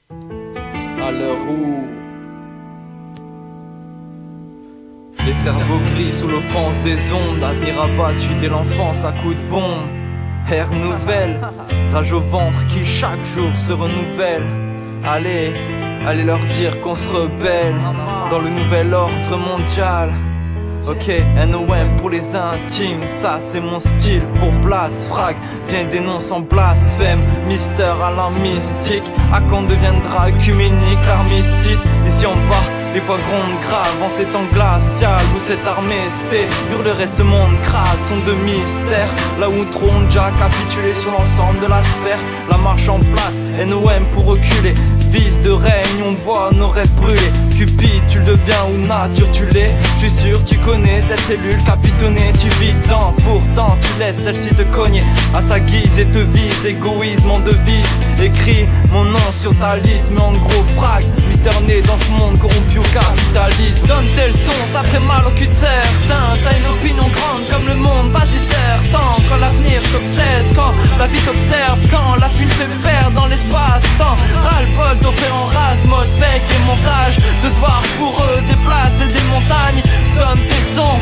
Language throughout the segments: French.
À l'heure où les cerveaux gris sous l'offense des ondes, avenir abattu dès l'enfance à coups de bombe. Ère nouvelle, rage au ventre qui chaque jour se renouvelle. Allez leur dire qu'on se rebelle dans le nouvel ordre mondial. Ok, NOM pour les intimes, ça c'est mon style. Pour Blas, Frag, viens dénonce en blasphème. Mister à la mystique, à quand deviendra œcuménique l'armistice? Ici en bas, les voix grondent grave en ces temps glacial où cette armée sté hurlerait ce monde crade, son de mystère. Là où trop ont déjà capitulé sur l'ensemble de la sphère. La marche en place, NOM pour reculer. Vis de règne, on voit nos rêves brûler. Cupid, tu le deviens ou nature tu l'es. Je suis sûr tu connais cette cellule capitonnée. Tu vis dedans, pourtant tu laisses celle-ci te cogner à sa guise et te vise. Égoïsme en devise, écris mon nom sur ta liste. Mais en gros Frag, Mister né dans ce monde corrompu au capitalisme. Donne tes leçons, ça fait mal au cul de certains. T'as une opinion grande comme le monde, vas-y certain. Quand l'avenir t'obsède, quand la vie t'observe, quand la fuite fait perdre dans l'espace-temps. Ras-le-bol d'opérer en race, mode fake et montage. De devoir pour eux déplacer des montagnes. Donne tes sons,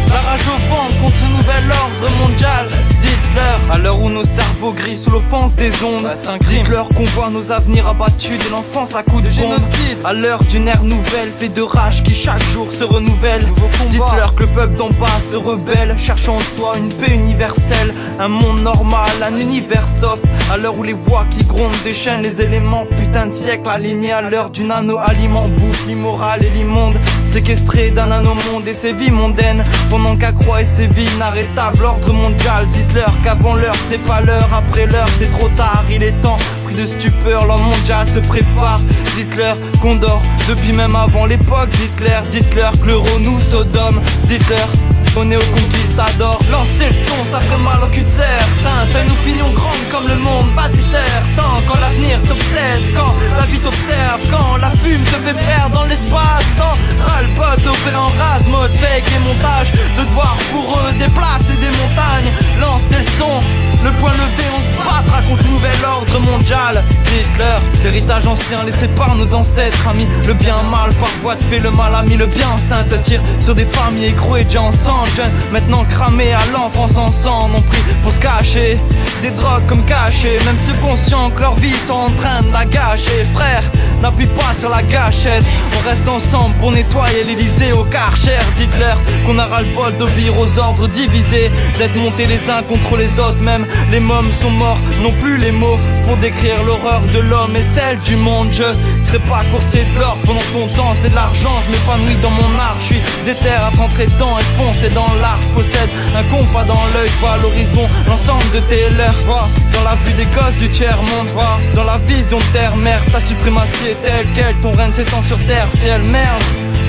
la rage au ventre contre ce nouvel ordre mondial. Dites-leur, à l'heure où nos cerveaux gris sous l'offense des ondes, c'est un crime. Dites-leur qu'on voit nos avenirs abattus dès l'enfance à coups de génocide. À l'heure d'une ère nouvelle, fait de rage qui chaque jour se renouvelle. Dites-leur que le peuple d'en bas se rebelle, cherchant en soi une paix universelle. Un monde normal, un univers soft. À l'heure où les voix qui grondent déchaînent les éléments, putain de siècle alignés à l'heure du nano-aliment. Bouffe l'immoral et l'immonde, séquestré d'un nano-monde et ses vies mondaines. Pendant qu'accroît et ses vies inarrêtables, ordre mondial. Dites-leur qu'avant l'heure c'est pas l'heure, après l'heure c'est trop tard. Il est temps, pris de stupeur, l'ordre mondial se prépare. Dites-leur qu'on dort depuis même avant l'époque d'Hitler. Dites-leur que l'euro nous sodome. Dites-leur on est au conquistador. Lance tes leçons, ça fait mal au cul de certains. T'as une opinion grande comme le monde, vas-y certain. Quand l'avenir t'obsède, quand la vie t'observe, quand la fume te fait perdre dans l'espace-temps. Ras-le-bol d'opérer en race, mode fake et montage. De devoir pour eux déplacer des montagnes. Lance tes leçons, le point levé, on se battra contre le nouvel ordre mondial. Dites-leur, l'héritage ancien laissé par nos ancêtres amis. Le bien mal parfois te fait le mal ami. Le bien saint te tire sur des familles écrouées déjà ensemble. Jeunes maintenant cramés à l'enfance ensemble, ont pris pour se cacher des drogues comme cachées. Même ceux conscients que leur vie sont en train de la gâcher. Frère, n'appuie pas sur la gâchette. On reste ensemble pour nettoyer l'Elysée au Karcher. Dites-leur qu'on aura le bol d'obéir aux ordres divisés, d'être montés les uns contre les autres. Même les mômes sont morts, non plus les mots pour décrire l'horreur de l'homme et celle du monde. Je serai pas coursier de l'or pendant ton temps, c'est de l'argent. Je m'épanouis dans mon art, je suis déter à te rentrer dedans et foncer dans l'art. Je possède un compas dans l'œil, je vois à l'horizon l'ensemble de tes leurs. Je vois dans la vue des gosses du tiers-monde, je vois dans la vision de terre-mère. Ta suprématie est telle quelle, ton règne s'étend sur terre, ciel, merde.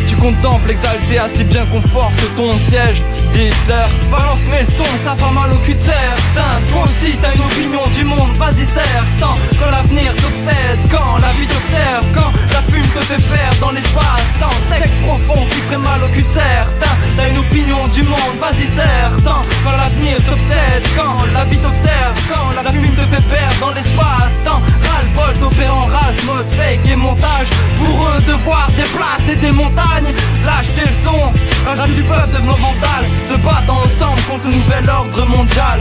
Tu contemples exalté, assez bien qu'on force ton siège. Dites-leur, balance mes sons, ça fera mal au cul de certains. Toi aussi t'as une opinion du monde, vas-y certain. Quand l'avenir t'obsède, quand la vie t'observe, quand la fume te fait perdre dans l'espace-temps. Texte profond qui ferait mal au cul de certains. T'as une opinion du monde, vas-y certain. Quand l'avenir t'obsède, quand la vie t'observe, quand la fume te fait perdre dans l'espace-temps. Ras-le-bol d'opérer en race, mode fake et montage. Pour eux devoir déplacer des montagnes. Lâche tes sons, rage du peuple devenant mental. Se battant ensemble contre le nouvel ordre mondial.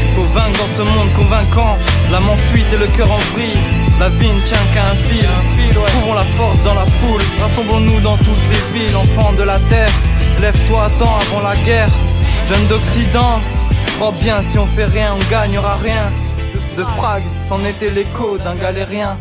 Il faut vaincre dans ce monde convaincant. L'âme en fuite et le cœur en vrille. La vie ne tient qu'à un fil, ouais. Trouvons la force dans la foule. Rassemblons-nous dans toutes les villes, enfants de la terre. Lève-toi à temps avant la guerre. Jeunes d'Occident, crois bien si on fait rien on gagnera rien. De Frag, c'en était l'écho d'un galérien.